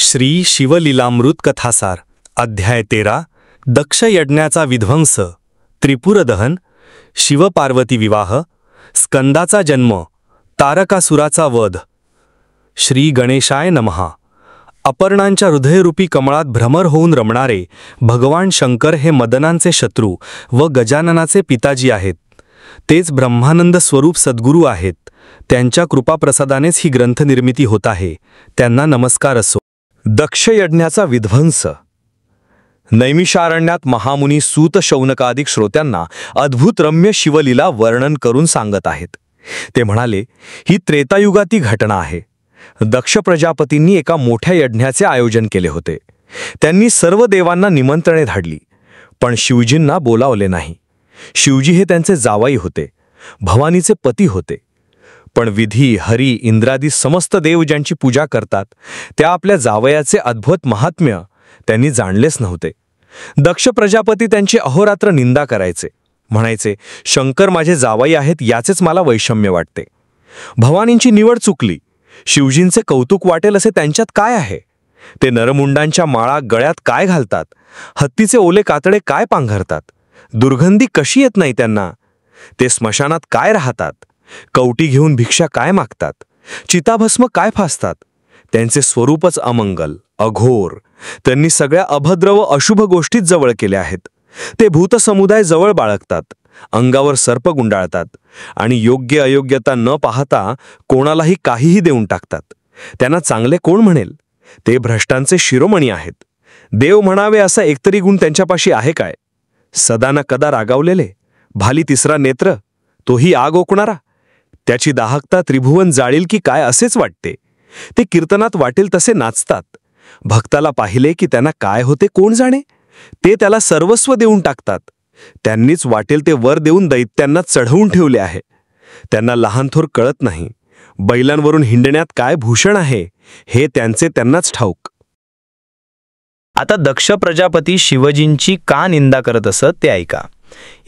श्री शिवलीलामृत कथासार अध्याय 13 दक्ष यज्ञाचा विध्वंस त्रिपुरदहन शिवपार्वती विवाह स्कंदाचा जन्म तारकासुराचा वध। श्री गणेशाय नमः। अपर्णांच्या हृदयरूपी कमळात भ्रमर होऊन रमणारे भगवान शंकर हे मदनांचे शत्रू व गजाननाचे पिताजी आहेत। तेच ब्रह्मानंद स्वरूप सद्गुरू आहेत। त्यांच्या कृपाप्रसादानेच ही ग्रंथनिर्मिती होत आहे। त्यांना नमस्कार असो। दक्ष यज्ञाचा विध्वंस। नैमिषारण्यात महामुनी सूत शौनकादिक श्रोत्यांना अद्भुत रम्य शिवलीला वर्णन करून सांगत आहेत। ते म्हणाले, ही त्रेतायुगाती घटना आहे। दक्ष प्रजापतींनी एका मोठ्या यज्ञाचे आयोजन केले होते। त्यांनी सर्व देवांना निमंत्रणे धाडली, पण शिवजींना बोलावले नाही। शिवजी हे त्यांचे जावाई होते, भवानीचे पती होते। पण विधी, हरी, इंद्रादी समस्त देव ज्यांची पूजा करतात त्या आपल्या जावयाचे अद्भुत महात्म्य त्यांनी जाणलेच नव्हते। दक्ष प्रजापती त्यांची अहोरात्र निंदा करायचे, म्हणायचे, शंकर माझे जावाई आहेत याचेच मला वैषम्य वाटते। भवानींची निवड चुकली, शिवजींचे कौतुक वाटेल असे त्यांच्यात काय आहे? ते नरमुंडांच्या माळा गळ्यात काय घालतात? हत्तीचे ओले कातडे काय पांघरतात? दुर्गंधी कशी येत नाही त्यांना? ते स्मशानात काय राहतात? कवटी घेऊन भिक्षा काय मागतात? चिताभस्म काय फासतात? त्यांचे स्वरूपच अमंगल, अघोर। त्यांनी सगळ्या अभद्र व अशुभ गोष्टीत जवळ केल्या आहेत। ते भूतसमुदाय जवळ बाळगतात, अंगावर सर्प गुंडाळतात आणि योग्य अयोग्यता न पाहता कोणालाही काहीही देऊन टाकतात। त्यांना चांगले कोण म्हणेल? ते भ्रष्टांचे शिरोमणी आहेत। देव म्हणावे असा एकतरी गुण त्यांच्यापाशी आहे काय? सदा न कदा रागावलेले, भाली तिसरा नेत्र, तोही आग ओकणारा। त्याची दाहकता त्रिभुवन जाळील की काय असेच वाटते। ते कीर्तनात वाटेल तसे नाचतात। भक्ताला पाहिले की त्यांना काय होते कोण जाणे? ते त्याला सर्वस्व देऊन टाकतात। त्यांनीच वाटेल ते वर देऊन दैत्यांना चढवून ठेवले आहे। त्यांना लहान थोर कळत नाही। बैलांवरून हिंडण्यात काय भूषण आहे हे त्यांचे त्यांनाच ठाऊक। आता दक्ष प्रजापती शिवजींची का निंदा करत असत ते ऐका।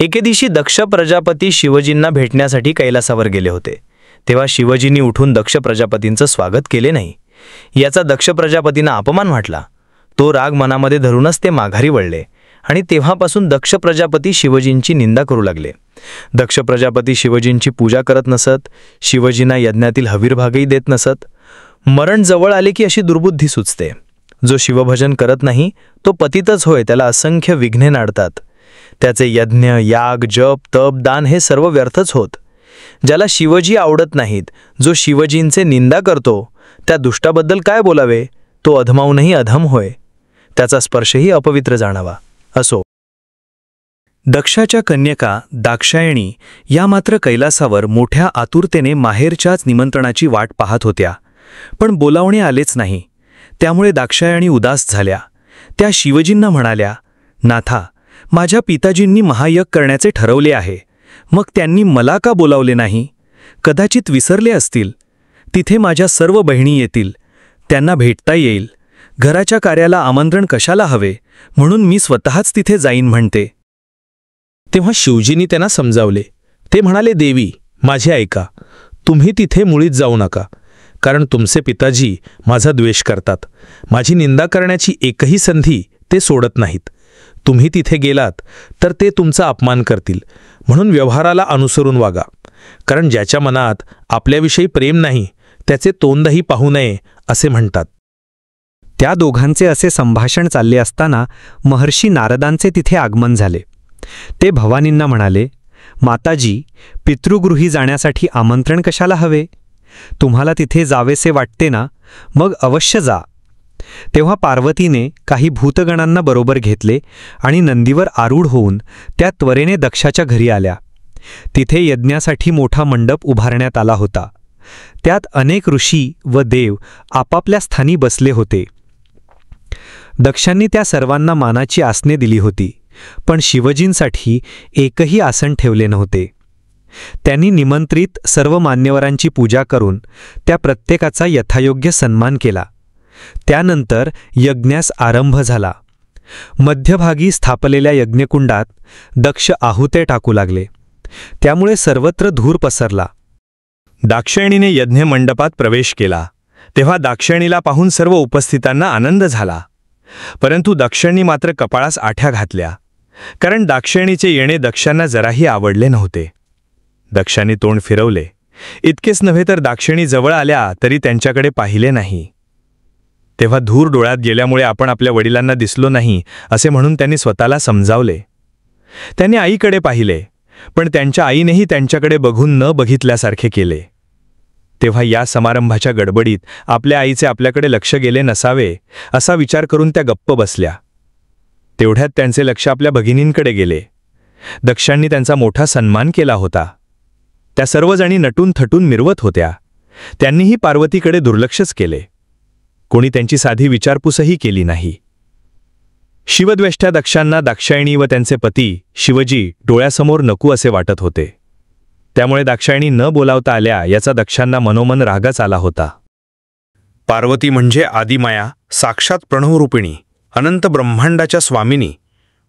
एके दिवशी दक्ष प्रजापती शिवजींना भेटण्यासाठी कैलासावर गेले होते। तेव्हा शिवजींनी उठून दक्ष प्रजापतींचं स्वागत केले नाही। याचा दक्ष प्रजापतींना अपमान वाटला। तो राग मनामध्ये धरूनच ते माघारी वळले आणि तेव्हापासून दक्ष प्रजापती शिवजींची निंदा करू लागले। दक्ष प्रजापती शिवजींची पूजा करत नसत, शिवजींना यज्ञातील हवीरभागही देत नसत। मरण जवळ आले की अशी दुर्बुद्धी सुचते। जो शिवभजन करत नाही तो पतितच होय, त्याला असंख्य विघ्ने नाडतात। त्याचे यज्ञ, याग, जप, तप, दान हे सर्व व्यर्थच होत। ज्याला शिवजी आवडत नाहीत, जो शिवजींचे निंदा करतो, त्या दुष्टाबद्दल काय बोलावे? तो अधमाहूनही अधम होय, त्याचा स्पर्शही अपवित्र जाणावा। असो। दक्षाच्या कन्यका दाक्षायणी या मात्र कैलासावर मोठ्या आतुरतेने माहेरच्याच निमंत्रणाची वाट पाहत होत्या, पण बोलावणे आलेच नाही। त्यामुळे दाक्षायणी उदास झाल्या। त्या शिवजींना म्हणाल्या, नाथा, माझ्या पिताजींनी महायज्ञ करण्याचे ठरवले आहे, मग त्यांनी मला का बोलावले नाही? कदाचित विसरले असतील। तिथे माझ्या सर्व बहिणी येतील, त्यांना भेटता येईल। घराच्या कार्याला आमंत्रण कशाला हवे, म्हणून मी स्वतःच तिथे जाईन म्हणते। तेव्हा शिवजींनी त्यांना समजावले। ते म्हणाले, देवी माझे ऐका, तुम्ही तिथे मुळीच जाऊ नका, कारण तुमचे पिताजी माझा द्वेष करतात। माझी निंदा करण्याची एकही संधी ते सोडत नाहीत। तुम्ही तिथे गेलात तर ते तुमचा अपमान करतील, म्हणून व्यवहाराला अनुसरून वागा। कारण ज्याच्या मनात आपल्याविषयी प्रेम नाही त्याचे तोंडही पाहू नये असे म्हणतात। त्या दोघांचे असे संभाषण चालले असताना महर्षी नारदांचे तिथे आगमन झाले। ते भवानींना म्हणाले, माताजी, पितृगृही जाण्यासाठी आमंत्रण कशाला हवे? तुम्हाला तिथे जावेसे वाटते ना, मग अवश्य जा। तेव्हा पार्वतीने काही भूतगणांना बरोबर घेतले आणि नंदीवर आरूढ होऊन त्या त्वरेने दक्षाच्या घरी आल्या। तिथे यज्ञासाठी मोठा मंडप उभारण्यात आला होता। त्यात अनेक ऋषी व देव आपापल्या स्थानी बसले होते। दक्षांनी त्या सर्वांना मानाची आसने दिली होती, पण शिवजींसाठी एकही आसन ठेवले नव्हते। त्यांनी निमंत्रित सर्व मान्यवरांची पूजा करून त्या प्रत्येकाचा यथायोग्य सन्मान केला। त्यानंतर यज्ञास आरंभ झाला। मध्यभागी स्थापलेल्या यज्ञकुंडात दक्ष आहुते टाकू लागले, त्यामुळे सर्वत्र धूर पसरला। दाक्षायणीने यज्ञ मंडपात प्रवेश केला। तेव्हा दाक्षायणीला पाहून सर्व उपस्थितांना आनंद झाला. परंतु दक्षिणी मात्र कपाळास आठ्या घातल्या, कारण दाक्षायणीचे येणे दक्षांना जराही आवडले नव्हते. दक्षाने तोंड फिरवले. इतकेच नव्हे तर दाक्षिणी जवळ आल्या तरी त्यांच्याकडे पाहिले नाही. तेव्हा धूर डोळ्यात गेल्यामुळे आपण आपल्या वडिलांना दिसलो नाही असे म्हणून त्यांनी स्वतःला समजावले. त्यांनी आईकडे पाहिले, पण त्यांच्या आईनेही त्यांच्याकडे बघून न बघितल्यासारखे केले. तेव्हा या समारंभाच्या गडबडीत आपल्या आईचे आपल्याकडे लक्ष गेले नसावे असा विचार करून त्या गप्प बसल्या. तेवढ्यात त्यांचे लक्ष आपल्या भगिनींकडे गेले. दक्षांनी त्यांचा मोठा सन्मान केला होता. त्या सर्वजणी नटून थटून मिरवत होत्या. त्यांनीही पार्वतीकडे दुर्लक्षच केले. कोणी त्यांची साधी विचारपूसही केली नाही. शिवद्वेष्ट्या दक्षांना दाक्षायणी व त्यांचे पती शिवजी डोळ्यासमोर नको असे वाटत होते. त्यामुळे दाक्षायणी न बोलावता आल्या याचा दक्षांना मनोमन रागच आला होता. पार्वती म्हणजे आदिमाया, साक्षात प्रणवरूपिणी, अनंत ब्रह्मांडाच्या स्वामिनी.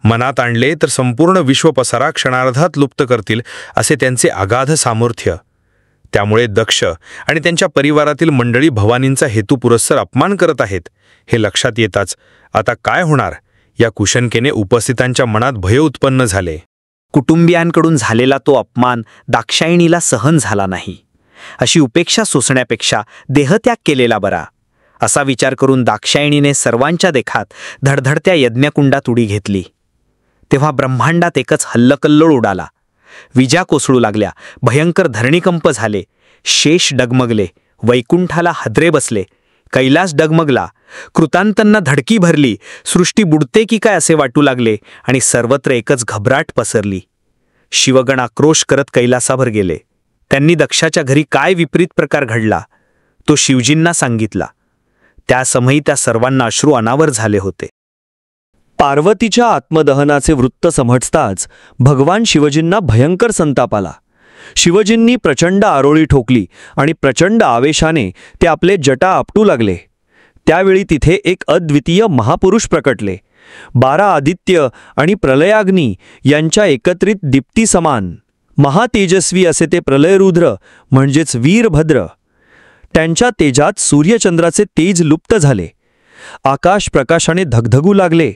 मनात आणले तर संपूर्ण विश्वपसारा क्षणार्धात लुप्त करतील असे त्यांचे अगाध सामर्थ्य. त्यामुळे दक्ष आणि त्यांच्या परिवारातील मंडळी भवानींचा हेतुपुरस्सर अपमान करत आहेत हे लक्षात येताच आता काय होणार या कुशंकेने उपस्थितांच्या मनात भय उत्पन्न झाले. कुटुंबियांकडून झालेला तो अपमान दाक्षायणीला सहन झाला नाही. अशी उपेक्षा सोसण्यापेक्षा देहत्याग केलेला बरा असा विचार करून दाक्षायणीने सर्वांच्या देखात धडधडत्या यज्ञकुंडात उडी घेतली. तेव्हा ब्रह्मांडात एकच हल्लकल्लोळ उडाला. विजा कोसळू लागल्या, भयंकर धरणीकंप झाले, शेष डगमगले, वैकुंठाला हादरे बसले, कैलास डगमगला, कृतांतांना धडकी भरली, सृष्टी बुडते की काय असे वाटू लागले आणि सर्वत्र एकच घबराट पसरली. शिवगण आक्रोश करत कैलासावर गेले. त्यांनी दक्षाच्या घरी काय विपरीत प्रकार घडला तो शिवजींना सांगितला. त्या समयी त्या सर्वांना अश्रू अनावर झाले होते. पार्वतीच्या आत्मदहनाचे वृत्त समजताच भगवान शिवजींना भयंकर संताप आला. शिवजींनी प्रचंड आरोळी ठोकली आणि प्रचंड आवेशाने ते आपले जटा आपटू लागले. त्यावेळी तिथे एक अद्वितीय महापुरुष प्रकटले. 12 आदित्य आणि प्रलयाग्नी यांच्या एकत्रित दीप्ती समान महातेजस्वी असे ते प्रलयरुद्र म्हणजेच वीरभद्र. त्यांच्या तेजात सूर्यचंद्राचे तेज लुप्त झाले. आकाश प्रकाशाने धगधगू लागले.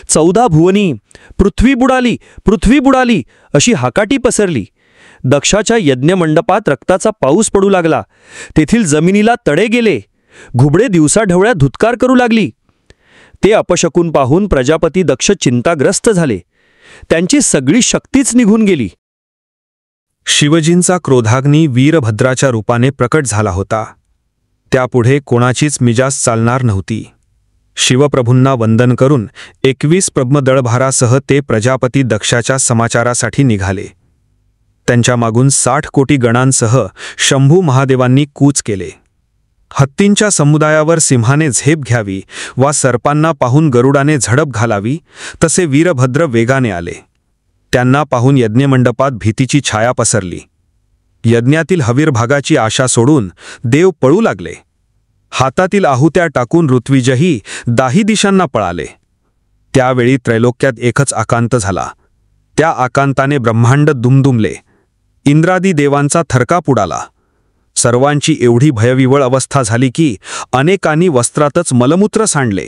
14 भुवनी पृथ्वी बुडाली, पृथ्वी बुडाली अशी हाकाटी पसरली. दक्षाच्या यज्ञमंडपात रक्ताचा पाऊस पडू लागला. तेथील जमिनीला तडे गेले. घुबडे दिवसाढवळ्या धुतकार करू लागली. ते अपशकून पाहून प्रजापती दक्ष चिंताग्रस्त झाले. त्यांची सगळी शक्तीच निघून गेली. शिवजींचा क्रोधाग्नी वीरभद्राच्या रूपाने प्रकट झाला होता. त्यापुढे कोणाचीच मिजाज चालणार नव्हती. शिवप्रभूंना वंदन करून 21 ब्रह्मदळभारासह ते प्रजापती दक्षाच्या समाचारासाठी निघाले. त्यांच्या मागून 60 कोटी गणांसह शंभू महादेवांनी कूच केले. हत्तींच्या समुदायावर सिंहाने झेप घ्यावी वा सर्पांना पाहून गरुडाने झडप घालावी तसे वीरभद्र वेगाने आले. त्यांना पाहून यज्ञमंडपात भीतीची छाया पसरली. यज्ञातील हवीरभागाची आशा सोडून देव पळू लागले. हातातील आहुत्या टाकून ऋत्विजही 10 दिशांना पळाले. त्यावेळी त्रैलोक्यात एकच आकांत झाला. त्या आकांताने ब्रह्मांड दुमदुमले. इंद्रादी देवांचा थरकाप उडाला. सर्वांची एवढी भयविवळ अवस्था झाली की अनेकांनी वस्त्रातच मलमूत्र सांडले.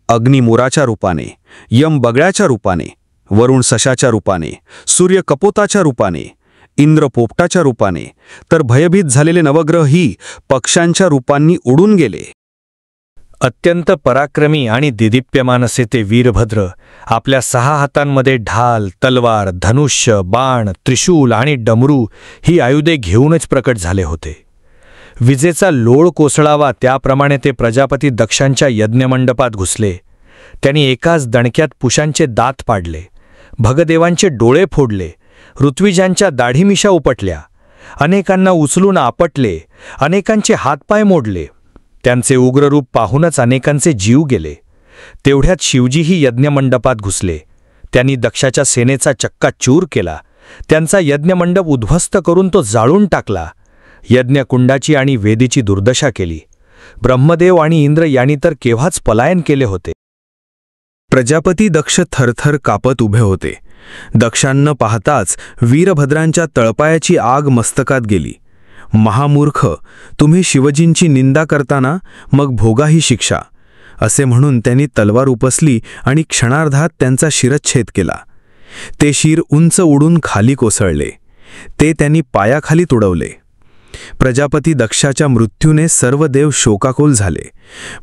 अग्नी मोराच्या रूपाने, यम बगळ्याच्या रूपाने, वरुण सशाच्या रूपाने, सूर्य कपोताच्या रूपाने, इंद्र पोपटाच्या रूपाने, तर भयभीत झालेले नवग्रहही पक्ष्यांच्या रूपांनी उडून गेले. अत्यंत पराक्रमी आणि दिदीप्यमान असे ते वीरभद्र आपल्या 6 हातांमध्ये ढाल, तलवार, धनुष्य, बाण, त्रिशूल आणि डमरू ही आयुधे घेऊनच प्रकट झाले होते. विजेचा लोळ कोसळावा त्याप्रमाणे ते प्रजापती दक्षांच्या यज्ञमंडपात घुसले. त्यांनी एकाच दणक्यात पुषांचे दात पाडले, भगदेवांचे डोळे फोडले, ऋत्विजांच्या दाढीमिशा उपटल्या, अनेकांना उचलून आपटले, अनेकांचे हातपाय मोडले. त्यांचे उग्ररूप पाहूनच अनेकांचे जीव गेले. तेवढ्यात शिवजीही यज्ञमंडपात घुसले. त्यांनी दक्षाच्या सेनेचा चक्काचूर केला. त्यांचा यज्ञमंडप उद्ध्वस्त करून तो जाळून टाकला. यज्ञकुंडाची आणि वेदीची दुर्दशा केली. ब्रह्मदेव आणि इंद्र यांनी तर केव्हाच पलायन केले होते. प्रजापती दक्ष थरथर कापत उभे होते. दक्षांना पाहताच वीरभद्रांच्या तळपायाची आग मस्तकात गेली. महामूर्ख, तुम्ही शिवजींची निंदा करताना मग भोगाही शिक्षा, असे म्हणून त्यांनी तलवार उपसली आणि क्षणार्धात त्यांचा शिरच्छेद केला. ते शिर उंच उडून खाली कोसळले. ते त्यांनी पायाखाली तुडवले. प्रजापती दक्षाच्या मृत्यूने सर्व देव शोकाकुल झाले.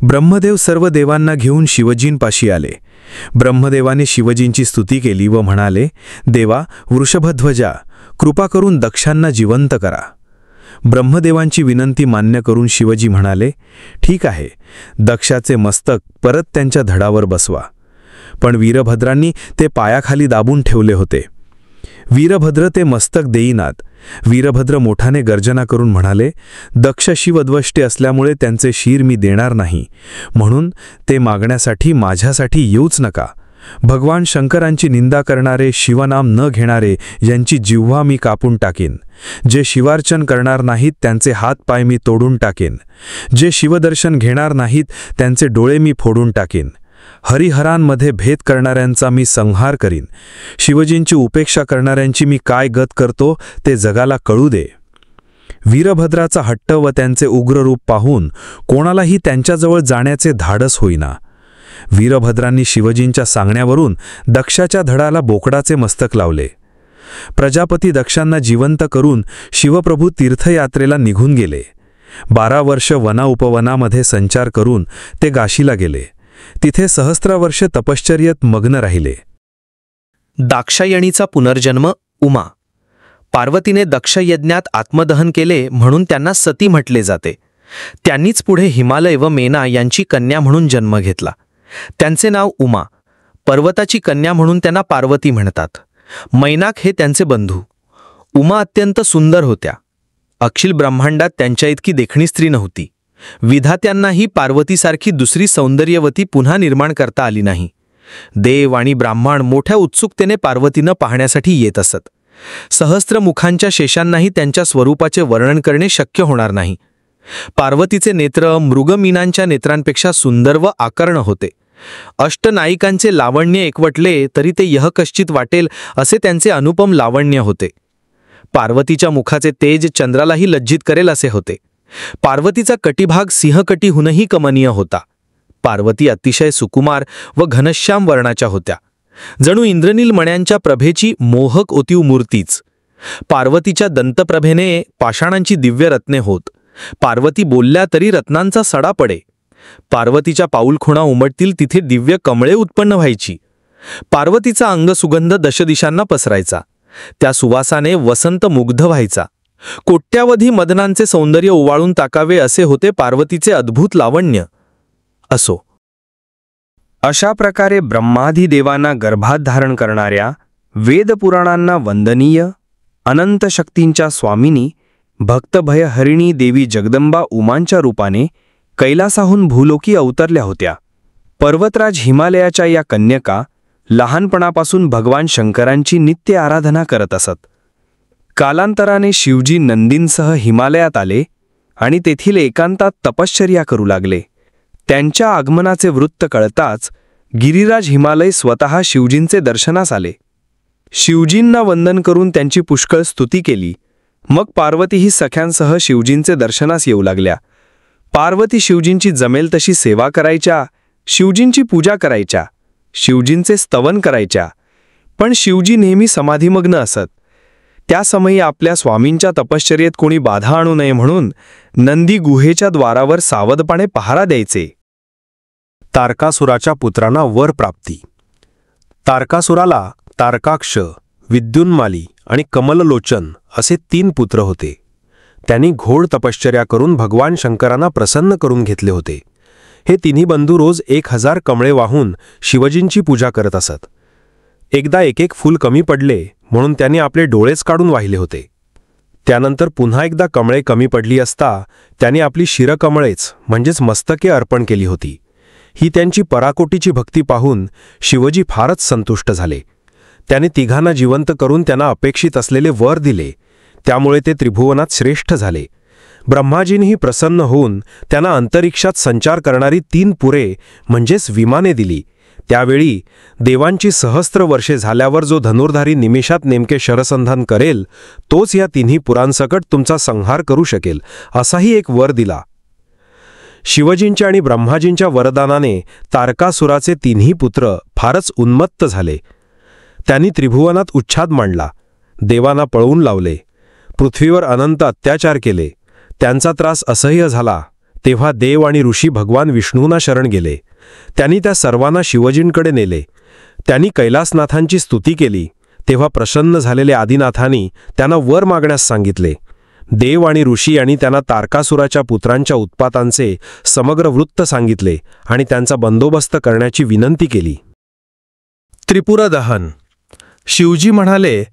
ब्रह्मदेव सर्व देवांना घेऊन शिवजींपाशी आले. ब्रह्मदेवाने शिवजींची स्तुती केली व म्हणाले, देवा, वृषभध्वजा, कृपा करून दक्षांना जिवंत करा. ब्रह्मदेवांची विनंती मान्य करून शिवजी म्हणाले, ठीक आहे, दक्षाचे मस्तक परत त्यांच्या धडावर बसवा. पण वीरभद्रांनी ते पायाखाली दाबून ठेवले होते. वीरभद्र ते मस्तक देईनात. वीरभद्र मोठाने गर्जना करून म्हणाले, दक्ष शिवद्वष्टे असल्यामुळे त्यांचे शिर मी देणार नाही, म्हणून ते मागण्यासाठी माझ्यासाठी येऊच नका. भगवान शंकरांची निंदा करणारे, शिवनाम न घेणारे यांची जिव्हा मी कापून टाकीन. जे शिवार्चन करणार नाहीत त्यांचे हातपाय मी तोडून टाकीन. जे शिवदर्शन घेणार नाहीत त्यांचे डोळे मी फोडून टाकीन. हरिहरांमध्ये भेद करणाऱ्यांचा मी संहार करीन. शिवजींची उपेक्षा करणाऱ्यांची मी काय गत करतो ते जगाला कळू दे. वीरभद्राचा हट्ट व त्यांचे उग्र रूप पाहून कोणालाही त्यांच्याजवळ जाण्याचे धाडस होईना. वीरभद्रांनी शिवजींच्या सांगण्यावरून दक्षाच्या धडाला बोकडाचे मस्तक लावले. प्रजापती दक्षांना जिवंत करून शिवप्रभू तीर्थयात्रेला निघून गेले. 12 वर्ष वना उपवनामध्ये संचार करून ते काशीला गेले. तिथे सहस्त्र तपश्चर्येत मग्न राहिले. दाक्षायणीचा पुनर्जन्म. उमा. पार्वतीने दक्षयज्ञात आत्मदहन केले म्हणून त्यांना सती म्हटले जाते. त्यांनीच पुढे हिमालय व मेना यांची कन्या म्हणून जन्म घेतला. त्यांचे नाव उमा. पर्वताची कन्या म्हणून त्यांना पार्वती म्हणतात. मैनाक हे त्यांचे बंधू. उमा अत्यंत सुंदर होत्या. अखिल ब्रह्मांडात त्यांच्या इतकी देखणी स्त्री नव्हती. विधात्यांनाही पार्वतीसारखी दुसरी सौंदर्यवती पुन्हा निर्माण करता आली नाही. देव आणि ब्राह्मण मोठ्या उत्सुकतेने पार्वतीनं पाहण्यासाठी येत असत. सहस्त्र मुखांच्या शेषांनाही त्यांच्या स्वरूपाचे वर्णन करणे शक्य होणार नाही. पार्वतीचे नेत्र मृगमीनांच्या नेत्रांपेक्षा सुंदर व आकर्ण होते. अष्टनायिकांचे लावण्य एकवटले तरी ते यहकश्चित वाटेल असे त्यांचे अनुपम लावण्य होते. पार्वतीच्या मुखाचे तेज चंद्रालाही लज्जित करेल असे होते. पार्वतीचा कटिभाग सिंहकटीहूनही कमनीय होता. पार्वती अतिशय सुकुमार व घनश्याम वर्णाच्या होत्या. जणू इंद्रनील मण्यांच्या प्रभेची मोहक ओतीव मूर्तीच. पार्वतीच्या दंतप्रभेने पाषाणांची दिव्य रत्ने होत. पार्वती बोलल्या तरी रत्नांचा सडा पडे. पार्वतीच्या पाऊलखुणा उमटतील तिथे दिव्य कमळे उत्पन्न व्हायची. पार्वतीचा अंगसुगंध दशदिशांना पसरायचा. त्या सुवासाने वसंत मुग्ध व्हायचा. कोट्यावधी मदनांचे सौंदर्य ओवाळून टाकावे असे होते पार्वतीचे अद्भुत लावण्य. असो, अशा प्रकारे ब्रह्मादी देवांना गर्भात धारण करणाऱ्या, वेदपुराणांना वंदनीय, अनंत शक्तींच्या स्वामिनी, भक्तभयहरिणी देवी जगदंबा उमांच्या रूपाने कैलासाहून भूलोकी अवतरल्या होत्या. पर्वतराज हिमालयाच्या या कन्यका लहानपणापासून भगवान शंकरांची नित्य आराधना करत असत. कालांतराने शिवजी नंदींसह हिमालयात आले आणि तेथील एकांतात तपश्चर्या करू लागले. त्यांच्या आगमनाचे वृत्त कळताच गिरिराज हिमालय स्वतः शिवजींचे दर्शनास आले. शिवजींना वंदन करून त्यांची पुष्कळ स्तुती केली. मग पार्वतीही सख्यांसह शिवजींचे दर्शनास येऊ लागल्या. पार्वती शिवजींची जमेल तशी सेवा करायच्या, शिवजींची पूजा करायच्या, शिवजींचे स्तवन करायच्या. पण शिवजी नेहमी समाधीमग्न असत. त्या समयी आपल्या स्वामींच्या तपश्चर्येत कोणी बाधा आणू नये म्हणून नंदी गुहेच्या द्वारावर सावधपणे पहारा द्यायचे. तारकासुराच्या पुत्रांना वर प्राप्ती. तारकासुराला तारकाक्ष, विद्युन्माली आणि कमललोचन असे 3 पुत्र होते. त्यांनी घोर तपश्चर्या करून भगवान शंकरांना प्रसन्न करून घेतले होते. हे तिन्ही बंधू रोज 1000 कमळे वाहून शिवजींची पूजा करत असत. एकदा एक फूल कमी पडले म्हणून त्यांनी आपले डोळेच काढून वाहिले होते. त्यानंतर पुन्हा एकदा कमळे कमी पडली असता त्यांनी आपली शिरकमळेच म्हणजेच मस्तके अर्पण केली होती. ही त्यांची पराकोटीची भक्ती पाहून शिवजी फारच संतुष्ट झाले. त्याने तिघांना जिवंत करून त्यांना अपेक्षित असलेले वर दिले. त्यामुळे ते त्रिभुवनात श्रेष्ठ झाले. ब्रह्माजींनीही प्रसन्न होऊन त्यांना अंतरिक्षात संचार करणारी 3 पुरे म्हणजेच विमाने दिली. त्यावेळी देवांची सहस्त्र वर्षे झाल्यावर जो धनुर्धारी निमिषात नेमके शरसंधान करेल तोच या तिन्ही पुरांसकट तुमचा संहार करू शकेल असाही एक वर दिला. शिवजींच्या आणि ब्रह्माजींच्या वरदानाने तारकासुराचे तिन्ही पुत्र फारच उन्मत्त झाले. त्यांनी त्रिभुवनात उच्छाद मांडला, देवांना पळवून लावले, पृथ्वीवर अनंत अत्याचार केले. त्यांचा त्रास असह्य झाला तेव्हा देव आणि ऋषी भगवान विष्णूंना शरण गेले. त्यांनी त्या सर्वांना शिवजींकडे नेले. त्यांनी कैलासनाथांची स्तुती केली तेव्हा प्रसन्न झालेल्या आदिनाथांनी त्यांना वर मागण्यास सांगितले. देव आणि ऋषी यांनी त्यांना तारकासुराच्या पुत्रांच्या उत्पातांचे समग्र वृत्त सांगितले आणि त्यांचा बंदोबस्त करण्याची विनंती केली. त्रिपुरा दहन. शिवजी म्हणाले,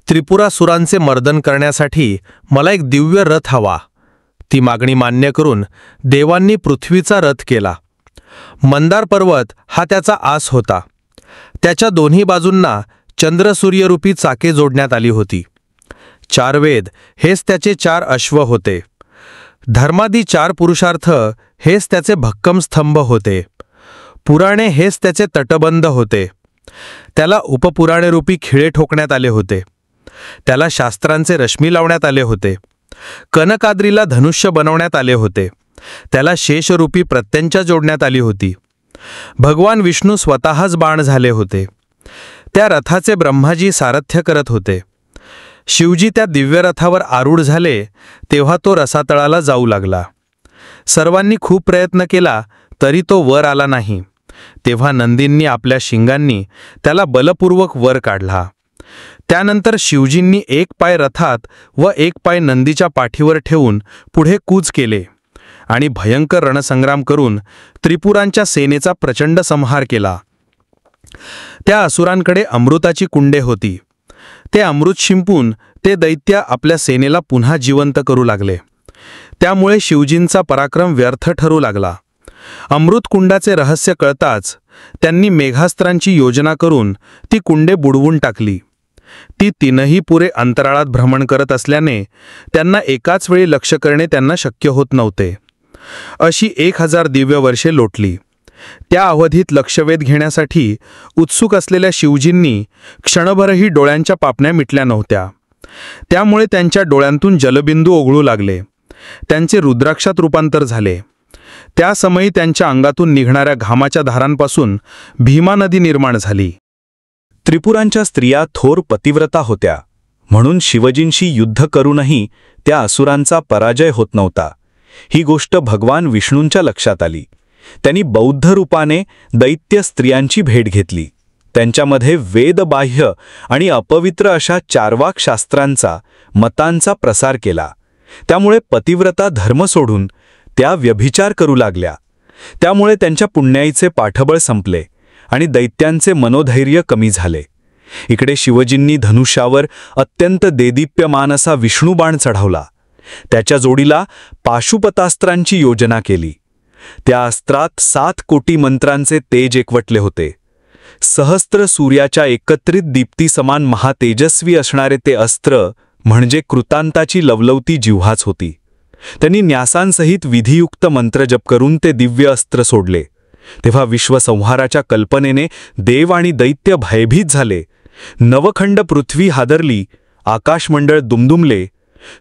त्रिपुरासुरांचे मर्दन करण्यासाठी मला एक दिव्य रथ हवा. ती मागणी मान्य करून देवांनी पृथ्वीचा रथ केला. मंदार पर्वत हा त्याचा आस होता. त्याच्या दोन्ही बाजूंना चंद्रसूर्यरूपी चाके जोडण्यात आली होती. 4 वेद हेच त्याचे 4 अश्व होते. धर्मादी 4 पुरुषार्थ हेच त्याचे भक्कम स्तंभ होते. पुराणे हेच त्याचे तटबंध होते. त्याला उपपुराणेरूपी खिळे ठोकण्यात आले होते. त्याला शास्त्रांचे रश्मी लावण्यात आले होते. कनकाद्रीला धनुष्य बनवण्यात आले होते. त्याला शेषरूपी प्रत्यंचा जोडण्यात आली होती. भगवान विष्णू स्वतःच बाण झाले होते. त्या रथाचे ब्रह्माजी सारथ्य करत होते. शिवजी त्या दिव्य रथावर आरूढ झाले तेव्हा तो रसातळाला जाऊ लागला. सर्वांनी खूप प्रयत्न केला तरी तो वर आला नाही. तेव्हा नंदींनी आपल्या शिंगांनी त्याला बलपूर्वक वर काढला. त्यानंतर शिवजींनी एक पाय रथात व एक पाय नंदीच्या पाठीवर ठेवून पुढे कूच केले आणि भयंकर रणसंग्राम करून त्रिपुरांच्या सेनेचा प्रचंड संहार केला. त्या असुरांकडे अमृताची कुंडे होती. ते अमृत शिंपून ते दैत्य आपल्या सेनेला पुन्हा जिवंत करू लागले. त्यामुळे शिवजींचा पराक्रम व्यर्थ ठरू लागला. अमृतकुंडाचे रहस्य कळताच त्यांनी मेघास्त्रांची योजना करून ती कुंडे बुडवून टाकली. ती 3ही पुरे अंतराळात भ्रमण करत असल्याने त्यांना एकाच वेळी लक्ष्य करणे त्यांना शक्य होत नव्हते. अशी 1000 दिव्य वर्षे लोटली. त्या अवधीत लक्षवेध घेण्यासाठी उत्सुक असलेल्या शिवजींनी क्षणभरही डोळ्यांच्या पापण्या मिटल्या नव्हत्या. त्यामुळे त्यांच्या डोळ्यांतून जलबिंदू ओघळू लागले. त्यांचे रुद्राक्षात रूपांतर झाले. त्या समयी त्यांच्या अंगातून निघणाऱ्या घामाच्या धारांपासून भीमा नदी निर्माण झाली. त्रिपुरांच्या स्त्रिया थोर पतिव्रता होत्या म्हणून शिवजींशी युद्ध करूनही त्या असुरांचा पराजय होत नव्हता. ही गोष्ट भगवान विष्णूंच्या लक्षात आली. त्यांनी बौद्ध रूपाने दैत्य स्त्रियांची भेट घेतली. त्यांच्यामध्ये वेदबाह्य आणि अपवित्र अशा चार्वाक शास्त्रांचा मतांचा प्रसार केला. त्यामुळे पतिव्रता धर्म सोडून त्या व्यभिचार करू लागल्या. त्यामुळे त्यांच्या पुण्याईचे पाठबळ संपले आणि दैत्यांचे मनोधैर्य कमी झाले. इकडे शिवजींनी धनुष्यावर अत्यंत देदीप्यमान असा विष्णुबाण चढवला. त्याच्या जोडीला पाशुपतास्त्रांची योजना केली. त्या अस्त्रात 7 कोटी मंत्रांचे तेज एकवटले होते. सहस्त्र सूर्याच्या एकत्रित दीप्तीसमान महातेजस्वी असणारे ते अस्त्र म्हणजे कृतांताची लवलवती जिव्हाच होती. त्यांनी न्यासांसहित विधियुक्त मंत्रजप करून ते दिव्य अस्त्र सोडले. तेव्हा विश्वसंहाराच्या कल्पनेने देव आणि दैत्य भयभीत झाले. नवखंड पृथ्वी हादरली, आकाशमंडळ दुमदुमले.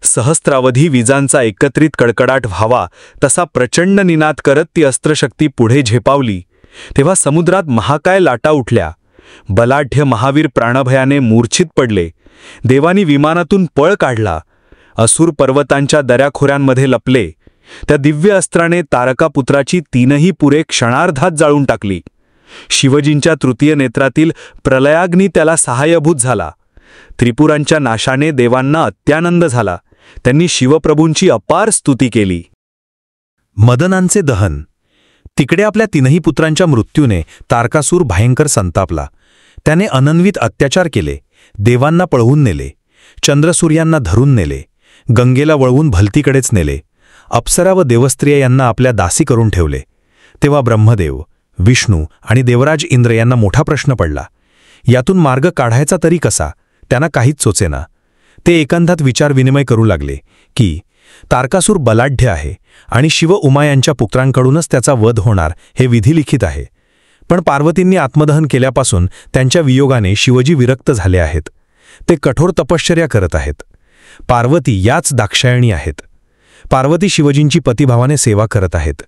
सहस्त्रावधी विजांचा एकत्रित कडकडाट व्हावा तसा प्रचंड निनाद करत ती अस्त्रशक्ती पुढे झेपावली. तेव्हा समुद्रात महाकाय लाटा उठल्या. बलाढ्य महावीर प्राणभयाने मूर्छित पडले. देवानी विमानातून पळ काढला. असुर पर्वतांच्या दऱ्याखोऱ्यांमध्ये लपले. त्या दिव्य अस्त्राने तारकापुत्राची 3ही पुरे क्षणार्धात जाळून टाकली. शिवजींच्या तृतीय नेत्रातील प्रलयाग्नी त्याला सहाय्यभूत झाला. त्रिपुरांच्या नाशाने देवांना अत्यानंद झाला. त्यांनी शिवप्रभूंची अपार स्तुती केली. मदनांचे दहन. तिकडे आपल्या 3ही पुत्रांच्या मृत्यूने तारकासूर भयंकर संतापला. त्याने अनन्वित अत्याचार केले. देवांना पळवून नेले. चंद्रसूर्यांना धरून नेले. गंगेला वळवून भलतीकडेच नेले. अप्सरा व देवस्त्रिया यांना आपल्या दासी करून ठेवले. तेव्हा ब्रह्मदेव, विष्णू आणि देवराज इंद्र यांना मोठा प्रश्न पडला. यातून मार्ग काढायचा तरी कसा त्यांना काहीच सोचेना. ते एकांतात विचारविनिमय करू लागले की तारकासूर बलाढ्य आहे आणि शिव उमा यांच्या पुत्रांकडूनच त्याचा वध होणार हे विधिलिखित आहे. पण पार्वतींनी आत्मदहन केल्यापासून त्यांच्या वियोगाने शिवजी विरक्त झाले आहेत. ते कठोर तपश्चर्या करत आहेत. पार्वती याच दाक्षायणी आहेत. पार्वती शिवजींची पतिभावाने सेवा करत आहेत.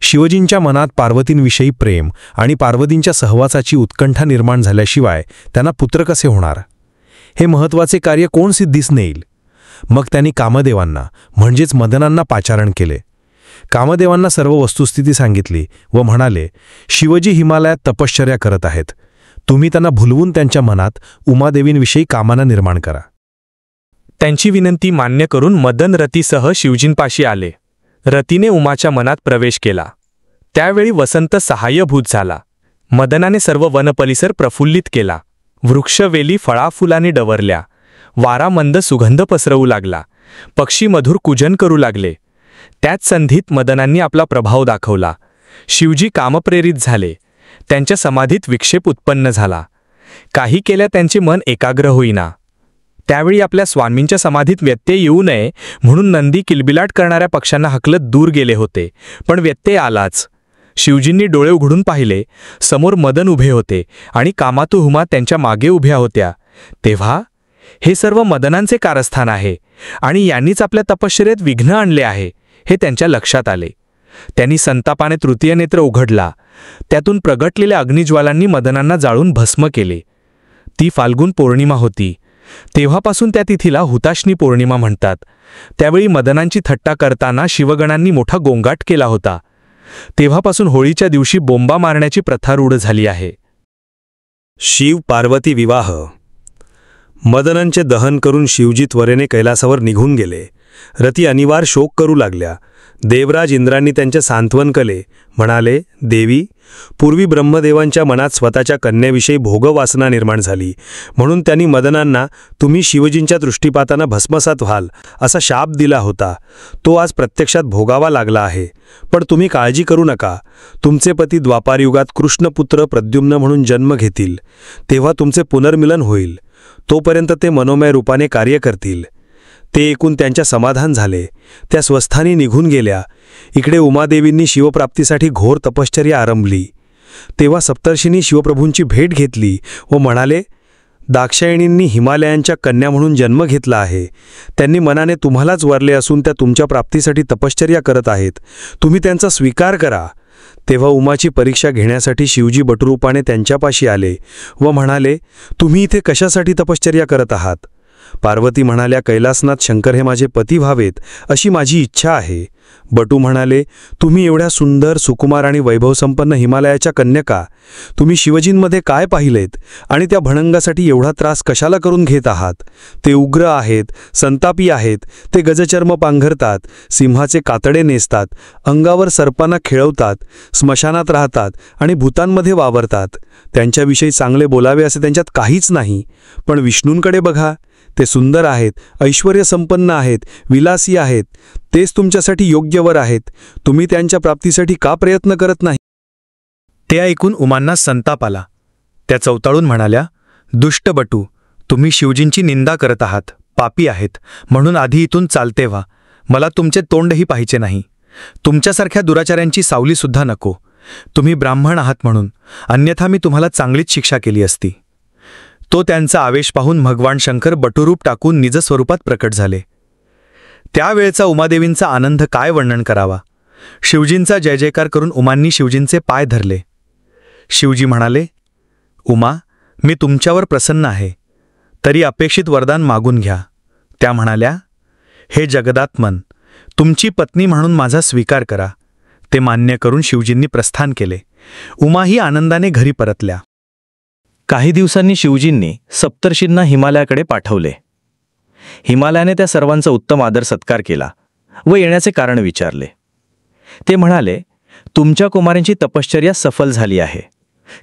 शिवजींच्या मनात पार्वतींविषयी प्रेम आणि पार्वतींच्या सहवासाची उत्कंठा निर्माण झाल्याशिवाय त्यांना पुत्र कसे होणार? हे महत्त्वाचे कार्य कोण सिद्धीस नेईल? मग त्यांनी कामदेवांना म्हणजेच मदनांना पाचारण केले. कामदेवांना सर्व वस्तुस्थिती सांगितली व म्हणाले, शिवजी हिमालयात तपश्चर्या करत आहेत. तुम्ही त्यांना भुलवून त्यांच्या मनात उमादेवींविषयी कामना निर्माण करा. त्यांची विनंती मान्य करून मदन रतीसह शिवजींपाशी आले. रतीने उमाच्या मनात प्रवेश केला. त्यावेळी वसंत सहाय्यभूत झाला. मदनाने सर्व वनपरिसर प्रफुल्लित केला. वृक्षवेली फळाफुलाने डवरल्या. वारा मंद सुगंध पसरवू लागला. पक्षी मधुर कूजन करू लागले. त्याच संधीत मदनांनी आपला प्रभाव दाखवला. शिवजी कामप्रेरित झाले. त्यांच्या समाधीत विक्षेप उत्पन्न झाला. काही केल्या त्यांचे मन एकाग्र होईना. त्यावेळी आपल्या स्वामींच्या समाधीत व्यत्यय येऊ नये म्हणून नंदी किलबिलाट करणाऱ्या पक्ष्यांना हकलत दूर गेले होते, पण व्यत्यय आलाच. शिवजींनी डोळे उघडून पाहिले. समोर मदन उभे होते आणि कामातुहुमा त्यांच्या मागे उभ्या होत्या. तेव्हा हे सर्व मदनांचे कारस्थान आहे आणि यांनीच आपल्या तपश्चर्येत विघ्न आणले आहे हे त्यांच्या लक्षात आले. त्यांनी संतापाने तृतीय नेत्र उघडला. त्यातून प्रगटलेल्या अग्निज्वालांनी मदनांना जाळून भस्म केले. ती फाल्गुन पौर्णिमा होती. तेव्हापासून त्या तिथीला हुताशनी पौर्णिमा म्हणतात. त्यावेळी मदनांची थट्टा करताना शिवगणांनी मोठा गोंगाट केला होता. तेव्हापासून होळीच्या दिवशी बोंबा मारण्याची प्रथा रूढ झाली आहे. शिव पार्वती विवाह. मदनांचे दहन करून शिवजी त्वरेने कैलासावर निघून गेले. रती अनिवार्य शोक करू लागल्या. देवराज इंद्रांनी त्यांचे सांत्वन केले. म्हणाले, देवी, पूर्वी ब्रह्मदेवांच्या मनात स्वतःच्या कन्येविषयी भोगवासना निर्माण झाली, म्हणून त्यांनी मदनांना तुम्ही शिवजींच्या दृष्टीपातानं भस्मसात व्हाल असा शाप दिला होता. तो आज प्रत्यक्षात भोगावा लागला आहे. पण तुम्ही काळजी करू नका. तुमचे पती द्वापारयुगात कृष्णपुत्र प्रद्युम्न म्हणून जन्म घेतील. तेव्हा तुमचे पुनर्मिलन होईल. तोपर्यंत ते मनोमय रूपाने कार्य करतील. ते ऐकून त्यांच्या समाधान झाले. त्या स्वस्थानी निघून गेल्या. इकडे उमादेवींनी शिवप्राप्तीसाठी घोर तपश्चर्या आरंभली. तेव्हा सप्तर्षींनी शिवप्रभूंची भेट घेतली व म्हणाले, दाक्षायणींनी हिमालयांच्या कन्या म्हणून जन्म घेतला आहे. त्यांनी मनाने तुम्हालाच वरले असून त्या तुमच्या प्राप्तीसाठी तपश्चर्या करत आहेत. तुम्ही त्यांचा स्वीकार करा. तेव्हा उमाची परीक्षा घेण्यासाठी शिवजी बटरूपाने त्यांच्यापाशी आले व म्हणाले, तुम्ही इथे कशासाठी तपश्चर्या करत आहात? पार्वती म्हणाल्या, कैलासनाथ शंकर हे माझे पती व्हावेत अशी माझी इच्छा आहे. बटू म्हणाले, तुम्ही एवढ्या सुंदर, सुकुमार आणि वैभवसंपन्न हिमालयाच्या कन्यका, तुम्ही शिवजींमध्ये काय पाहिलेत आणि त्या भणंगासाठी एवढा त्रास कशाला करून घेत आहात? ते उग्र आहेत, संतापी आहेत. ते गजचर्म पांघरतात, सिंहाचे कातडे नेसतात, अंगावर सर्पांना खेळवतात, स्मशानात राहतात आणि भूतांमध्ये वावरतात. त्यांच्याविषयी चांगले बोलावे असे त्यांच्यात काहीच नाही. पण विष्णूंकडे बघा, ते सुंदर आहेत, ऐश्वर्यसंपन्न आहेत, विलासी आहेत. तेच तुमच्यासाठी योग्य वर आहेत. तुम्ही त्यांच्या प्राप्तीसाठी का प्रयत्न करत नाही? ते ऐकून उमांना संताप आला. त्या चवताळून म्हणाल्या, दुष्ट बटू, तुम्ही शिवजींची निंदा करत आहात, पापी आहेत, म्हणून आधी इथून चालते व्हा. मला तुमचे तोंडही पाहिजे नाही. तुमच्यासारख्या दुराचार्यांची सावलीसुद्धा नको. तुम्ही ब्राह्मण आहात म्हणून, अन्यथा मी तुम्हाला चांगलीच शिक्षा केली असती. तो त्यांचा आवेश पाहून भगवान शंकर बटुरूप टाकून निजस्वरूपात प्रकट झाले. त्यावेळचा उमादेवींचा आनंद काय वर्णन करावा. शिवजींचा जय जयकार करून उमांनी शिवजींचे पाय धरले. शिवजी म्हणाले, उमा, मी तुमच्यावर प्रसन्न आहे, तरी अपेक्षित वरदान मागून घ्या. त्या म्हणाल्या, हे जगदात्मन, तुमची पत्नी म्हणून माझा स्वीकार करा. ते मान्य करून शिवजींनी प्रस्थान केले. उमाही आनंदाने घरी परतल्या. काही दिवसांनी शिवजींनी सप्तर्षींना हिमालयाकडे पाठवले. हिमालयाने त्या सर्वांचा उत्तम आदर सत्कार केला व येण्याचे कारण विचारले. ते म्हणाले, तुमच्या कुमारांची तपश्चर्या सफल झाली आहे.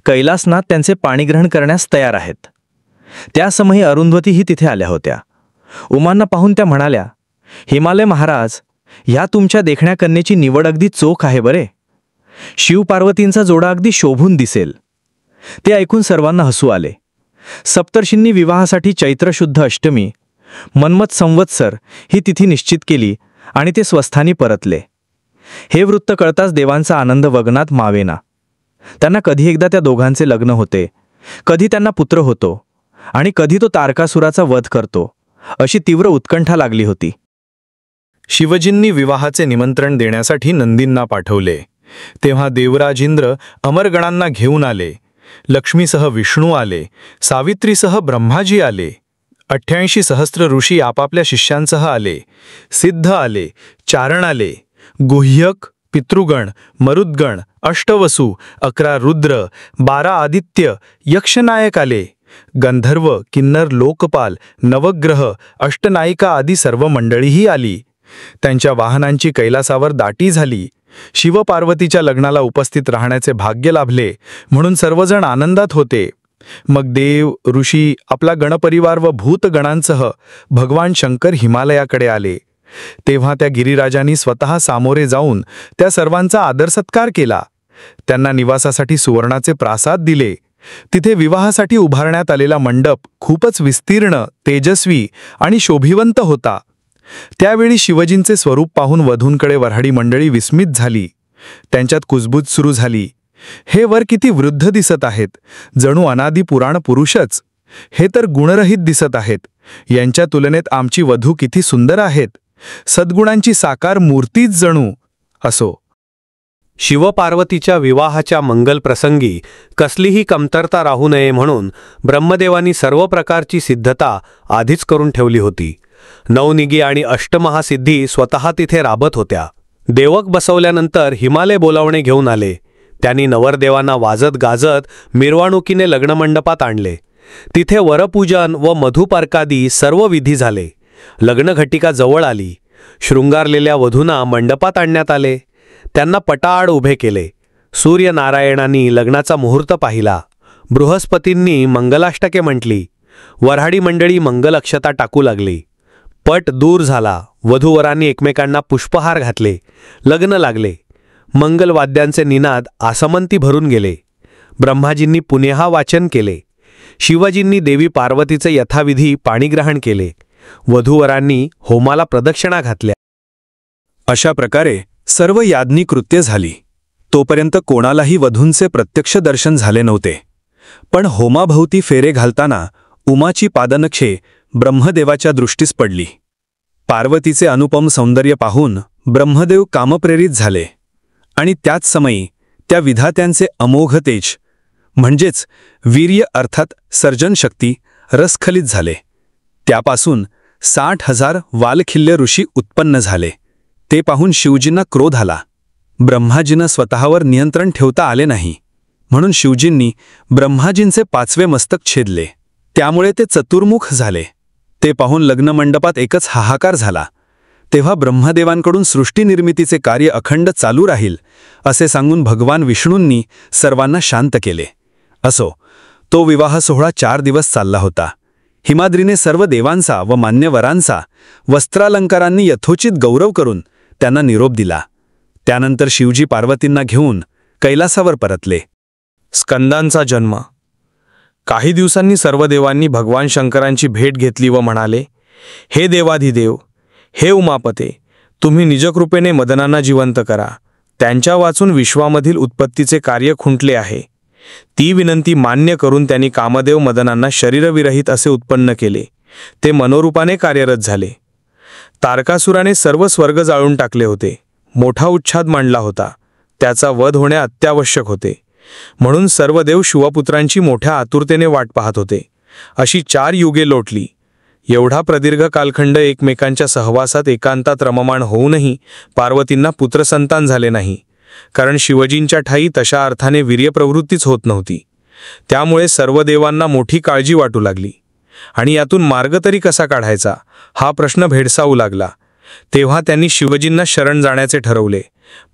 कैलासनाथ त्यांचे पाणीग्रहण करण्यास तयार आहेत. त्यासमयी अरुंधतीही तिथे आल्या होत्या. उमांना पाहून त्या म्हणाल्या, हिमालय महाराज, ह्या तुमच्या देखण्या कन्येची निवड अगदी चोख आहे बरे. शिवपार्वतींचा जोडा अगदी शोभून दिसेल. ते ऐकून सर्वांना हसू आले. सप्तर्षींनी विवाहासाठी चैत्र शुद्ध अष्टमी, मन्मथ संवत्सर ही तिथी निश्चित केली आणि ते स्वस्थानी परतले. हे वृत्त कळताच देवांचा आनंद वगनात मावेना. त्यांना कधी एकदा त्या दोघांचे लग्न होते, कधी त्यांना पुत्र होतो आणि कधी तो तारकासुराचा वध करतो, अशी तीव्र उत्कंठा लागली होती. शिवजींनी विवाहाचे निमंत्रण देण्यासाठी नंदींना पाठवले. तेव्हा देवराज अमरगणांना घेऊन आले. लक्ष्मीसह विष्णू आले, सावित्रीसह ब्रह्माजी आले, 88 सहस्त्र ऋषी आपापल्या शिष्यांसह आले, सिद्ध आले, चारण आले, गुह्यक, पितृगण, मरुद्गण, अष्टवसु, 11 रुद्र, 12 आदित्य, यक्षनायक आले. गंधर्व, किन्नर, लोकपाल, नवग्रह, अष्टनायिका आदी सर्व मंडळीही आली. त्यांच्या वाहनांची कैलासावर दाटी झाली. शिवपार्वतीच्या लग्नाला उपस्थित राहण्याचे भाग्य लाभले म्हणून सर्वजण आनंदात होते. मग देव, ऋषी, आपला गणपरिवार व भूतगणांसह भगवान शंकर हिमालयाकडे आले. तेव्हा त्या गिरिराजांनी स्वतः सामोरे जाऊन त्या सर्वांचा आदर सत्कार केला. त्यांना निवासासाठी सुवर्णाचे प्रासाद दिले. तिथे विवाहासाठी उभारण्यात आलेला मंडप खूपच विस्तीर्ण, तेजस्वी आणि शोभिवंत होता. त्यावेळी शिवजींचे स्वरूप पाहून वधूंकडे वऱ्हाडी मंडळी विस्मित झाली. त्यांच्यात कुजबूज सुरू झाली. हे वर किती वृद्ध दिसत आहेत, जणू अनादी पुराण पुरुषच. हे तर गुणरहित दिसत आहेत. यांच्या तुलनेत आमची वधू किती सुंदर आहेत, सद्गुणांची साकार मूर्तीच जणू. असो. शिवपार्वतीच्या विवाहाच्या मंगल प्रसंगी कसलीही कमतरता राहू नये म्हणून ब्रह्मदेवानी सर्व प्रकारची सिद्धता आधीच करून ठेवली होती. नवनिगी आणि अष्टमहासिद्धी स्वतः तिथे राबत होत्या. देवक बसवल्यानंतर हिमालय बोलावणे घेऊन आले. त्यांनी नवरदेवांना वाजत गाजत मिरवाणुकीने लग्नमंडपात आणले. तिथे वरपूजन व मधुपर्कादी सर्व विधी झाले. लग्नघटिका जवळ आली. शृंगारलेल्या वधूंना मंडपात आणण्यात आले. त्यांना पटाआड उभे केले. सूर्यनारायणांनी लग्नाचा मुहूर्त पाहिला. बृहस्पतींनी मंगलाष्टके म्हटली. वऱ्हाडी मंडळी मंगल अक्षता टाकू लागली. पट दूर झाला. वधूवरांनी एकमेकांना पुष्पहार घातले. लग्न लागले. मंगलवाद्यांचे निनाद आसमंती भरून गेले. ब्रह्माजींनी पुन्हा वाचन केले. शिवजींनी देवी पार्वतीचे यथाविधी पाणीग्रहण केले. वधूवरांनी होमाला प्रदक्षिणा घातल्या. अशा प्रकारे सर्व याज्ञी कृत्य झाली. तोपर्यंत कोणालाही वधूंचे प्रत्यक्ष दर्शन झाले नव्हते. पण होमाभोवती फेरे घालताना उमाची पादनखे ब्रह्मदेवाच्या दृष्टीस पडली. पार्वतीचे अनुपम सौंदर्य पाहून ब्रह्मदेव कामप्रेरित झाले आणि त्याच समयी त्या विधात्यांचे अमोघ तेज म्हणजेच वीर्य अर्थात सर्जनशक्ती रसखलित झाले. त्यापासून 60,000 वालखिल्य ऋषी उत्पन्न झाले. ते पाहून शिवजींना क्रोध आला. ब्रह्माजींना स्वतःवर नियंत्रण ठेवता आले नाही म्हणून शिवजींनी ब्रह्माजींचे 5वे मस्तक छेदले. त्यामुळे ते चतुर्मुख झाले. ते पाहून लग्नमंडपात एकच हाहाकार झाला. तेव्हा ब्रह्मदेवांकडून सृष्टीनिर्मितीचे कार्य अखंड चालू राहील असे सांगून भगवान विष्णूंनी सर्वांना शांत केले. असो, तो विवाह सोहळा 4 दिवस चालला होता. हिमाद्रीने सर्व देवांचा व मान्यवरांचा वस्त्रालंकारांनी यथोचित गौरव करून त्यांना निरोप दिला. त्यानंतर शिवजी पार्वतींना घेऊन कैलासावर परतले. स्कंदांचा जन्म. काही दिवसांनी सर्व देवांनी भगवान शंकरांची भेट घेतली व म्हणाले, हे देवाधिदेव, हे उमापते, तुम्ही निजकृपेने मदनांना जिवंत करा. त्यांच्या वाचून विश्वामधील उत्पत्तीचे कार्य खुंटले आहे. ती विनंती मान्य करून त्यांनी कामदेव मदनांना शरीरविरहित असे उत्पन्न केले. ते मनोरूपाने कार्यरत झाले. तारकासुराने सर्व स्वर्ग जाळून टाकले होते. मोठा उच्छाद मांडला होता. त्याचा वध होणे अत्यावश्यक होते. म्हणून सर्व देव शिवपुत्रांची मोठ्या आतुरतेने वाट पाहत होते. अशी 4 युगे लोटली. एवढा प्रदीर्घ कालखंड एकमेकांच्या सहवासात एकांतात रममाण होऊनही पार्वतींना पुत्रसंतान झाले नाही. कारण शिवजींच्या ठाई तशा अर्थाने वीर्यप्रवृत्तीच होत नव्हती. त्यामुळे सर्व देवांना मोठी काळजी वाटू लागली आणि यातून मार्ग तरी कसा काढायचा हा प्रश्न भेडसावू लागला. तेव्हा त्यांनी शिवजींना शरण जाण्याचे ठरवले.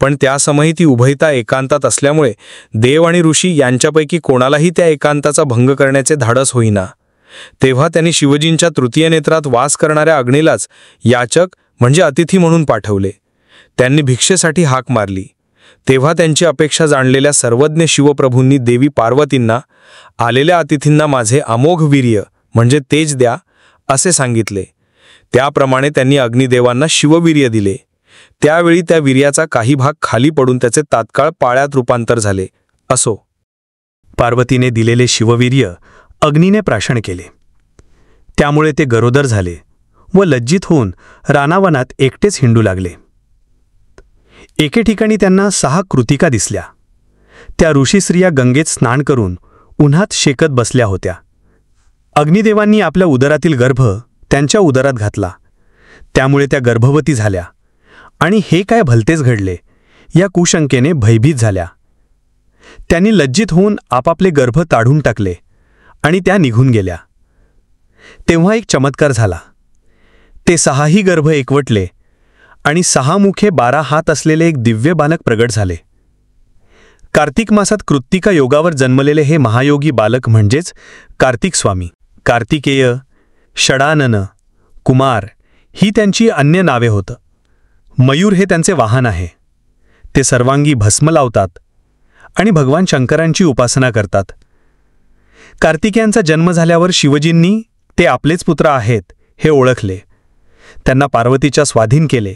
पण त्यासमयी ती उभयता एकांतात असल्यामुळे देव आणि ऋषी यांच्यापैकी कोणालाही त्या एकांताचा भंग करण्याचे धाडस होईना. तेव्हा त्यांनी शिवजींच्या तृतीय नेत्रात वास करणाऱ्या अग्नीलाच याचक म्हणजे अतिथी म्हणून पाठवले. त्यांनी भिक्षेसाठी हाक मारली. तेव्हा त्यांची अपेक्षा जाणलेल्या सर्वज्ञ शिवप्रभूंनी देवी पार्वतींना आलेल्या अतिथींना माझे अमोघ वीर्य म्हणजे तेज द्या असे सांगितले. त्याप्रमाणे त्यांनी अग्निदेवांना शिववीर्य दिले. त्यावेळी त्या वीर्याचा काही भाग खाली पडून त्याचे तात्काळ पाळ्यात रूपांतर झाले असो. पार्वतीने दिलेले शिववीर्य अग्नीने प्राशन केले. त्यामुळे ते गरोदर झाले व लज्जित होऊन रानावनात एकटेच हिंडू लागले. एके ठिकाणी त्यांना 6 कृतिका दिसल्या. त्या ऋषीस्त्रिया गंगेत स्नान करून उन्हात शेकत बसल्या होत्या. अग्निदेवांनी आपल्या उदरातील गर्भ त्यांच्या उदरात घातला. त्यामुळे त्या गर्भवती झाल्या आणि हे काय भलतेच घडले या कुशंकेने भयभीत झाल्या. त्यांनी लज्जित होऊन आपापले गर्भ ताडून टाकले आणि त्या निघून गेल्या. तेव्हा एक चमत्कार झाला. ते 6ही गर्भ एकवटले आणि 6 मुखे 12 हात असलेले एक दिव्य बालक प्रगट झाले. कार्तिक मासात कृत्तिका योगावर जन्मलेले हे महायोगी बालक म्हणजेच कार्तिक स्वामी. कार्तिकेय, षडानन, कुमार ही त्यांची अन्य नावे होतं. मयूर हे त्यांचे वाहन आहे. ते सर्वांगी भस्म लावतात आणि भगवान शंकरांची उपासना करतात. कार्तिकेयांचा जन्म झाल्यावर शिवजींनी ते आपलेच पुत्र आहेत हे ओळखले. त्यांना पार्वतीच्या स्वाधीन केले.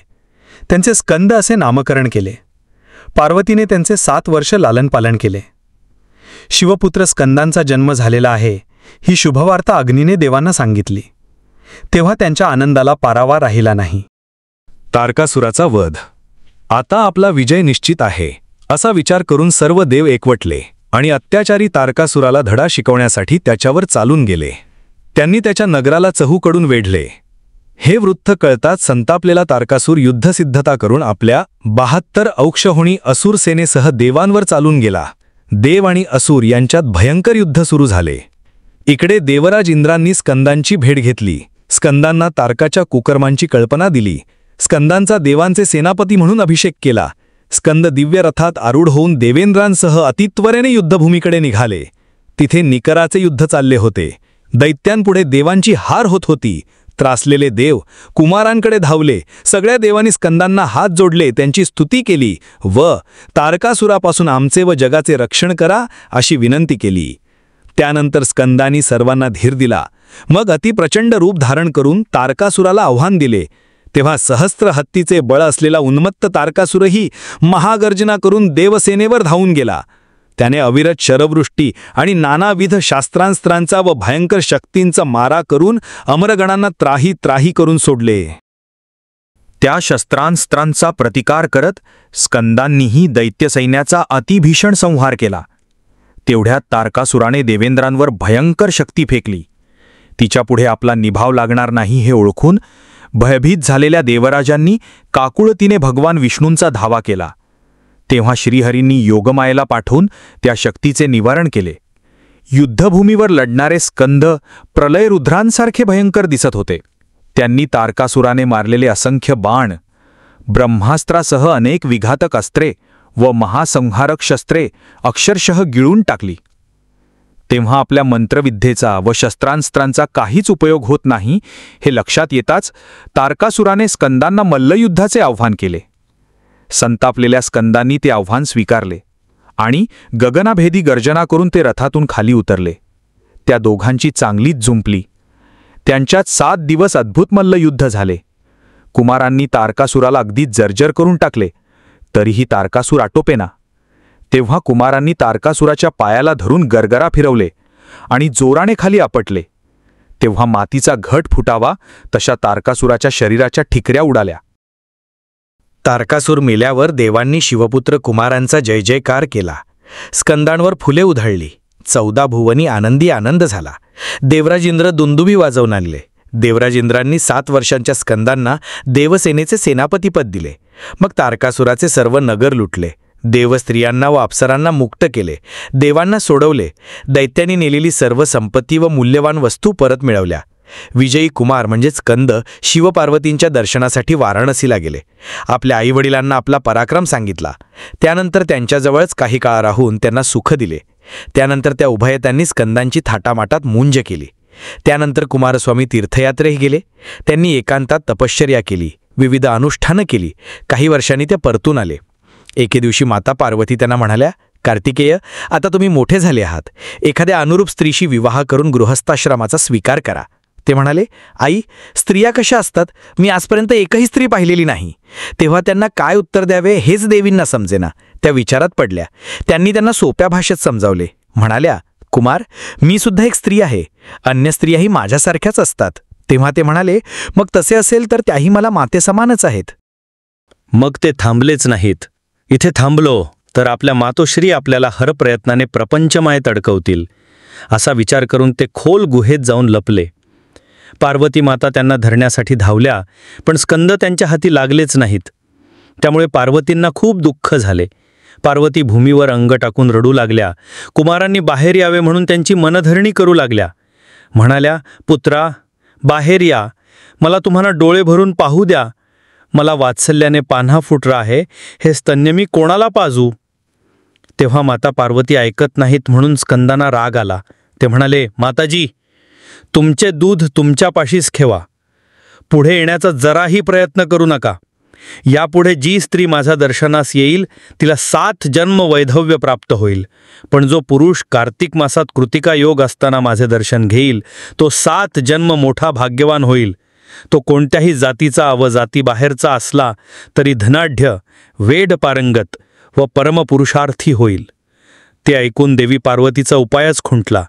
त्यांचे स्कंद असे नामकरण केले. पार्वतीने त्यांचे 7 वर्ष लालनपालन केले. शिवपुत्र स्कंदांचा जन्म झालेला आहे ही शुभवार्ता अग्नीने देवांना सांगितली. तेव्हा त्यांच्या आनंदाला पारावा राहिला नाही. तारकासुराचा वध. आता आपला विजय निश्चित आहे असा विचार करून सर्व देव एकवटले आणि अत्याचारी तारकासुराला धडा शिकवण्यासाठी त्याच्यावर चालून गेले. त्यांनी त्याच्या नगराला चहूकडून वेढले. हे वृत्त कळताच संतापलेला तारकासूर युद्धसिद्धता करून आपल्या 72 औक्षहोणी असुर सेनेसह देवांवर चालून गेला. देव आणि असुर यांच्यात भयंकर युद्ध सुरू झाले. इकडे देवराज इंद्रांनी स्कंदांची भेट घेतली. स्कंदांना तारकाच्या कुकर्मांची कल्पना दिली. स्कंदांचा देवांचे सेनापती म्हणून अभिषेक केला. स्कंद दिव्य रथात आरूढ होऊन देवेंद्रांसह अतित्वरेने युद्धभूमीकडे निघाले. तिथे निकराचे युद्ध चालले होते. दैत्यांपुढे देवांची हार होत होती. त्रासलेले देव कुमारांकडे धावले. सगळ्या देवांनी स्कंदांना हात जोडले, त्यांची स्तुती केली व तारकासुरापासून आमचे व जगाचे रक्षण करा अशी विनंती केली. त्यानंतर स्कंदांनी सर्वांना धीर दिला. मग अतिप्रचंड रूप धारण करून तारकासुराला आव्हान दिले. तेव्हा सहस्त्र हत्तीचे बळ असलेला उन्मत्त तारकासुरही महागर्जना करून देवसेनेवर धावून गेला. त्याने अविरत शरवृष्टी आणि नानाविध शास्त्रांस्त्रांचा व भयंकर शक्तींचा मारा करून अमरगणांना त्राही त्राही करून सोडले. त्या शस्त्रांस्त्रांचा प्रतिकार करत स्कंदांनीही दैत्यसैन्याचा अतिभीषण संहार केला. तेवढ्यात तारकासुराने देवेंद्रांवर भयंकर शक्ती फेकली. तिच्यापुढे आपला निभाव लागणार नाही हे ओळखून भयभीत झालेल्या देवराजांनी काकुळतीने भगवान विष्णूंचा धावा केला. तेव्हा श्रीहरींनी योगमायेला पाठवून त्या शक्तीचे निवारण केले. युद्धभूमीवर लढणारे स्कंद प्रलयरुद्रांसारखे भयंकर दिसत होते. त्यांनी तारकासुराने मारलेले असंख्य बाण, ब्रह्मास्त्रासह अनेक विघातक अस्त्रे व महासंहारक शस्त्रे अक्षरशः गिळून टाकली. तेव्हा आपल्या मंत्रविद्येचा व शस्त्रांस्त्रांचा काहीच उपयोग होत नाही हे लक्षात येताच तारकासुराने स्कंदांना मल्लयुद्धाचे आव्हान केले. संतापलेल्या स्कंदांनी ते आव्हान स्वीकारले आणि गगनाभेदी गर्जना करून ते रथातून खाली उतरले. त्या दोघांची चांगलीच झुंपली. त्यांच्यात 7 दिवस अद्भुत मल्लयुद्ध झाले. कुमारांनी तारकासुराला अगदीच जर्जर करून टाकले, तरीही तारकासूर आटोपेना. तेव्हा कुमारांनी तारकासुराच्या पायाला धरून गरगरा फिरवले आणि जोराने खाली आपटले. तेव्हा मातीचा घट फुटावा तशा तारकासुराच्या शरीराच्या ठिकऱ्या उडाल्या. तारकासूर मेल्यावर देवांनी शिवपुत्र कुमारांचा जय जयकार केला. स्कंदांवर फुले उधळली. 14 भुवनी आनंदी आनंद झाला. देवराज इंद्र दुंदुभी वाजवून आणले. देवराज इंद्रांनी 7 वर्षांच्या स्कंदांना देवसेनेचे सेनापतीपद दिले. मग तारकासुराचे सर्व नगर लुटले. देवस्त्रियांना व अप्सरांना मुक्त केले. देवांना सोडवले. दैत्यांनी नेलेली सर्व संपत्ती व मूल्यवान वस्तू परत मिळवल्या. विजयी कुमार म्हणजे स्कंद शिवपार्वतींच्या दर्शनासाठी वाराणसीला गेले. आपल्या आईवडिलांना आपला पराक्रम सांगितला. त्यानंतर त्यांच्याजवळच काही काळ राहून त्यांना सुख दिले. त्यानंतर त्या उभयतांनी स्कंदांची थाटामाटात मुंज केली. त्यानंतर कुमारस्वामी तीर्थयात्रेही गेले. त्यांनी एकांतात तपश्चर्या केली, विविध अनुष्ठानं केली. काही वर्षांनी ते परतून आले. एके दिवशी माता पार्वती त्यांना म्हणाल्या, कार्तिकेय, आता तुम्ही मोठे झाले आहात. एखाद्या अनुरूप स्त्रीशी विवाह करून गृहस्थाश्रमाचा स्वीकार करा. ते म्हणाले, आई, स्त्रिया कशा असतात? मी आजपर्यंत एकही स्त्री पाहिलेली नाही. तेव्हा त्यांना काय उत्तर द्यावे हेच देवींना समजेना. त्या विचारात पडल्या. त्यांनी त्यांना सोप्या भाषेत समजावले. म्हणाल्या, कुमार, मी सुद्धा एक स्त्री आहे. अन्य स्त्रियाही माझ्यासारख्याच असतात. तेव्हा ते म्हणाले, मग तसे असेल तर त्याही मला मातेसमानच आहेत. मग ते थांबलेच नाहीत. इथे थांबलो तर आपल्या मातोश्री आपल्याला हर प्रयत्नाने प्रपंचमायेत अडकवतील असा विचार करून ते खोल गुहेत जाऊन लपले. पार्वती माता त्यांना धरण्यासाठी धावल्या, पण स्कंद त्यांच्या हाती लागलेच नाहीत. त्यामुळे पार्वतींना खूप दुःख झाले. पार्वती भूमीवर अंग टाकून रडू लागल्या. कुमारांनी बाहेर यावे म्हणून त्यांची मनधरणी करू लागल्या. म्हणाल्या, पुत्रा, बाहेर या. मला तुम्हाला डोळे भरून पाहू द्या. मला वात्सल्याने पान्हा फुटरा आहे. हे स्तन्य मी कोणाला पाजू? तेव्हा माता पार्वती ऐकत नाहीत म्हणून स्कंदांना राग आला. ते म्हणाले, माताजी, तुमचे दूध तुमच्यापाशीच ठेवा. पुढे येण्याचा जराही प्रयत्न करू नका. यापुढे जी स्त्री माझ्या दर्शनास येईल तिला 7 जन्म वैधव्य प्राप्त होईल. पण जो पुरुष कार्तिक मासात कृतिका योग असताना माझे दर्शन घेईल तो 7 जन्म मोठा भाग्यवान होईल. तो कोणत्याही जातीचा व जातीबाहेरचा असला तरी धनाढ्य, वेद पारंगत व परमपुरुषार्थी होईल. ते ऐकून देवी पार्वतीचा उपायच खुंटला.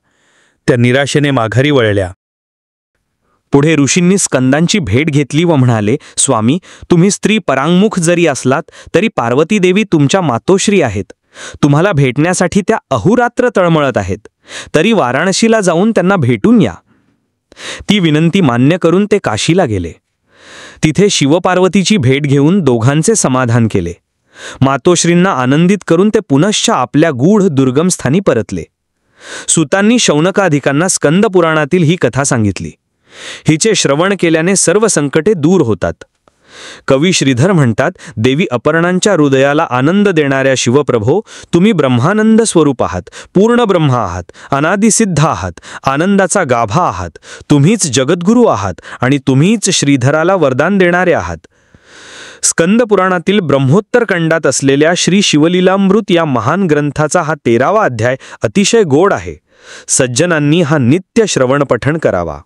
त्या निराशेने माघारी वळल्या. पुढे ऋषींनी स्कंदांची भेट घेतली व म्हणाले, स्वामी, तुम्ही स्त्री परांगमुख जरी असलात तरी पार्वती देवी तुमच्या मातोश्री आहेत. तुम्हाला भेटण्यासाठी त्या अहोरात्र तळमळत आहेत. तरी वाराणसीला जाऊन त्यांना भेटून या. ती विनंती मान्य करून ते काशीला गेले. तिथे शिवपार्वतीची भेट घेऊन दोघांचे समाधान केले. मातोश्रींना आनंदित करून ते पुनश्च आपल्या गूढ दुर्गम स्थानी परतले. सुतांनी शौनकाधिकांना स्कंद पुराणातील ही कथा सांगितली. हिचे श्रवण केल्याने सर्व संकटे दूर होतात. कवी श्रीधर म्हणतात, देवी अपर्णांच्या हृदयाला आनंद देणाऱ्या शिवप्रभो, तुम्ही ब्रह्मानंद स्वरूप आहात, पूर्ण ब्रह्मा आहात, अनादिसिद्ध आहात, आनंदाचा गाभा आहात. तुम्हीच जगद्गुरू आहात आणि तुम्हीच श्रीधराला वरदान देणारे आहात. स्कंद पुराणातील ब्रह्मोत्तर खंडात असलेल्या श्री शिवलीलामृत या महान ग्रंथाचा हा 13वा अध्याय अतिशय गोड आहे. सज्जनांनी हा नित्य श्रवण पठण करावा.